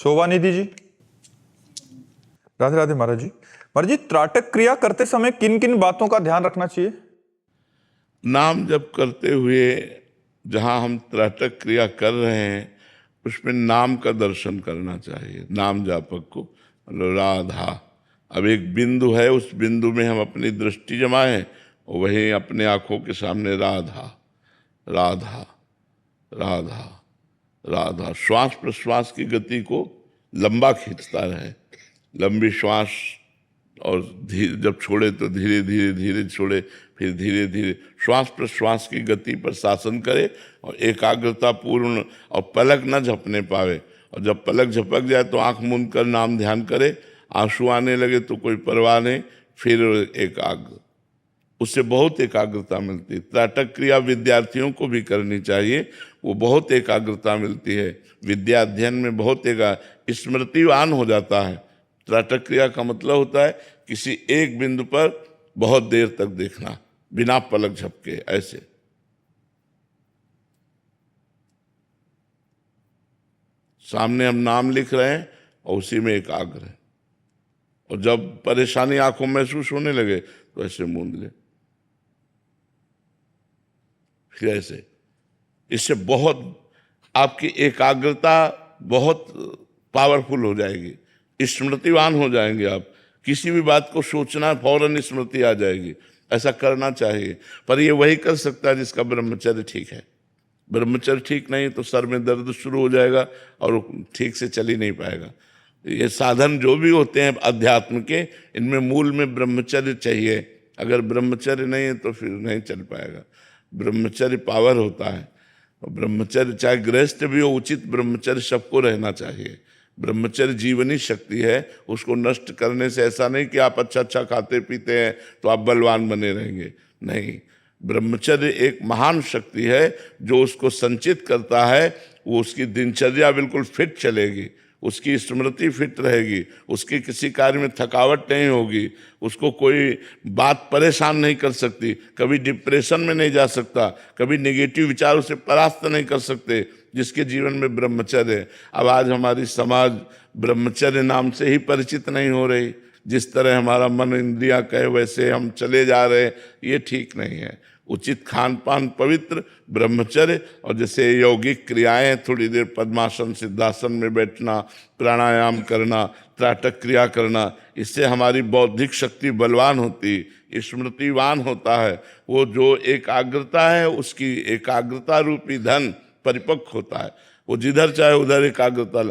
शोभा निधि जी, राधे राधे महाराज जी। महाराज जी, त्राटक क्रिया करते समय किन किन बातों का ध्यान रखना चाहिए? नाम जप करते हुए जहाँ हम त्राटक क्रिया कर रहे हैं उसमें नाम का दर्शन करना चाहिए। नाम जापक को मतलब राधा, अब एक बिंदु है, उस बिंदु में हम अपनी दृष्टि जमाएं और वहीं अपने आंखों के सामने राधा राधा राधा राधा। श्वास प्रश्वास की गति को लंबा खींचता रहे, लंबी श्वास, और धीरे जब छोड़े तो धीरे धीरे धीरे छोड़े, फिर धीरे धीरे श्वास प्रश्वास की गति पर शासन करे और एकाग्रता पूर्ण, और पलक न झपने पावे। और जब पलक झपक जाए तो आंख मूंद कर नाम ध्यान करे, आंसू आने लगे तो कोई परवाह नहीं, फिर एकाग्र, उससे बहुत एकाग्रता मिलती है। त्राटक क्रिया विद्यार्थियों को भी करनी चाहिए, वो बहुत एकाग्रता मिलती है। विद्या अध्ययन में बहुत स्मृतिवान हो जाता है। त्राटक क्रिया का मतलब होता है किसी एक बिंदु पर बहुत देर तक देखना बिना पलक झपके, ऐसे। सामने हम नाम लिख रहे हैं और उसी में एकाग्र है, और जब परेशानी आंखों में महसूस होने लगे तो ऐसे मूंद ले, फिर ऐसे। इससे बहुत आपकी एकाग्रता बहुत पावरफुल हो जाएगी, स्मृतिवान हो जाएंगे आप। किसी भी बात को सोचना फौरन स्मृति आ जाएगी। ऐसा करना चाहिए, पर ये वही कर सकता है जिसका ब्रह्मचर्य ठीक है। ब्रह्मचर्य ठीक नहीं तो सर में दर्द शुरू हो जाएगा और ठीक से चल ही नहीं पाएगा। ये साधन जो भी होते हैं अध्यात्म के, इनमें मूल में ब्रह्मचर्य चाहिए। अगर ब्रह्मचर्य नहीं है तो फिर नहीं चल पाएगा। ब्रह्मचर्य पावर होता है, और ब्रह्मचर्य चाहे गृहस्थ भी हो, उचित ब्रह्मचर्य सबको रहना चाहिए। ब्रह्मचर्य जीवनी शक्ति है, उसको नष्ट करने से ऐसा नहीं कि आप अच्छा अच्छा खाते पीते हैं तो आप बलवान बने रहेंगे, नहीं। ब्रह्मचर्य एक महान शक्ति है, जो उसको संचित करता है, वो उसकी दिनचर्या बिल्कुल फिट चलेगी, उसकी स्मृति फिट रहेगी, उसकी किसी कार्य में थकावट नहीं होगी, उसको कोई बात परेशान नहीं कर सकती, कभी डिप्रेशन में नहीं जा सकता, कभी नेगेटिव विचार उसे परास्त नहीं कर सकते, जिसके जीवन में ब्रह्मचर्य है। अब आज हमारी समाज ब्रह्मचर्य नाम से ही परिचित नहीं हो रही। जिस तरह हमारा मन इंद्रियां कहे वैसे हम चले जा रहे हैं, ये ठीक नहीं है। उचित खान पान, पवित्र ब्रह्मचर्य, और जैसे यौगिक क्रियाएं, थोड़ी देर पद्मासन सिद्धासन में बैठना, प्राणायाम करना, त्राटक क्रिया करना, इससे हमारी बौद्धिक शक्ति बलवान होती, स्मृतिवान होता है। वो जो एकाग्रता है, उसकी एकाग्रता रूपी धन परिपक्व होता है, वो जिधर चाहे उधर एकाग्रता।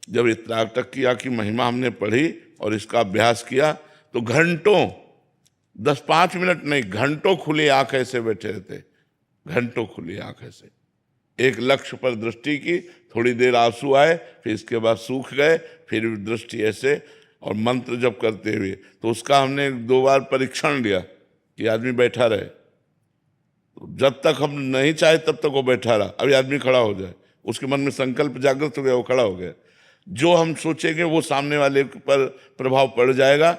जब ये त्राटक क्रिया की महिमा हमने पढ़ी और इसका अभ्यास किया तो घंटों, 10-5 मिनट नहीं, घंटों खुली आंख ऐसे बैठे रहते, घंटों खुली आंख ऐसे, एक लक्ष्य पर दृष्टि की, थोड़ी देर आंसू आए, फिर इसके बाद सूख गए, फिर दृष्टि ऐसे, और मंत्र जप करते हुए। तो उसका हमने 2 बार परीक्षण लिया कि आदमी बैठा रहे, जब तक हम नहीं चाहे तब तक वो बैठा रहा। अभी आदमी खड़ा हो जाए, उसके मन में संकल्प जागृत हो गया, वो खड़ा हो गया। जो हम सोचेंगे वो सामने वाले पर प्रभाव पड़ जाएगा।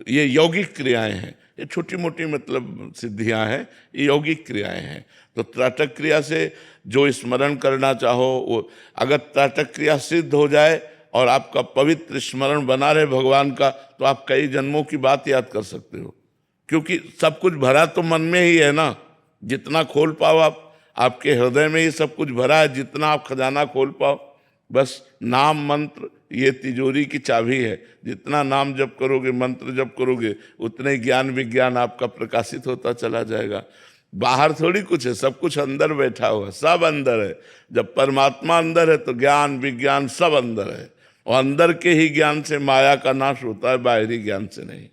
ये यौगिक क्रियाएं हैं, ये छोटी मोटी मतलब सिद्धियां हैं, ये यौगिक क्रियाएं हैं। तो त्राटक क्रिया से जो स्मरण करना चाहो, वो अगर त्राटक क्रिया सिद्ध हो जाए और आपका पवित्र स्मरण बना रहे भगवान का, तो आप कई जन्मों की बात याद कर सकते हो, क्योंकि सब कुछ भरा तो मन में ही है ना। जितना खोल पाओ आप, आपके हृदय में ही सब कुछ भरा है, जितना आप खजाना खोल पाओ। बस नाम मंत्र ये तिजोरी की चाबी है। जितना नाम जप करोगे, मंत्र जप करोगे, उतने ज्ञान विज्ञान आपका प्रकाशित होता चला जाएगा। बाहर थोड़ी कुछ है, सब कुछ अंदर बैठा हुआ है, सब अंदर है। जब परमात्मा अंदर है तो ज्ञान विज्ञान सब अंदर है, और अंदर के ही ज्ञान से माया का नाश होता है, बाहरी ज्ञान से नहीं।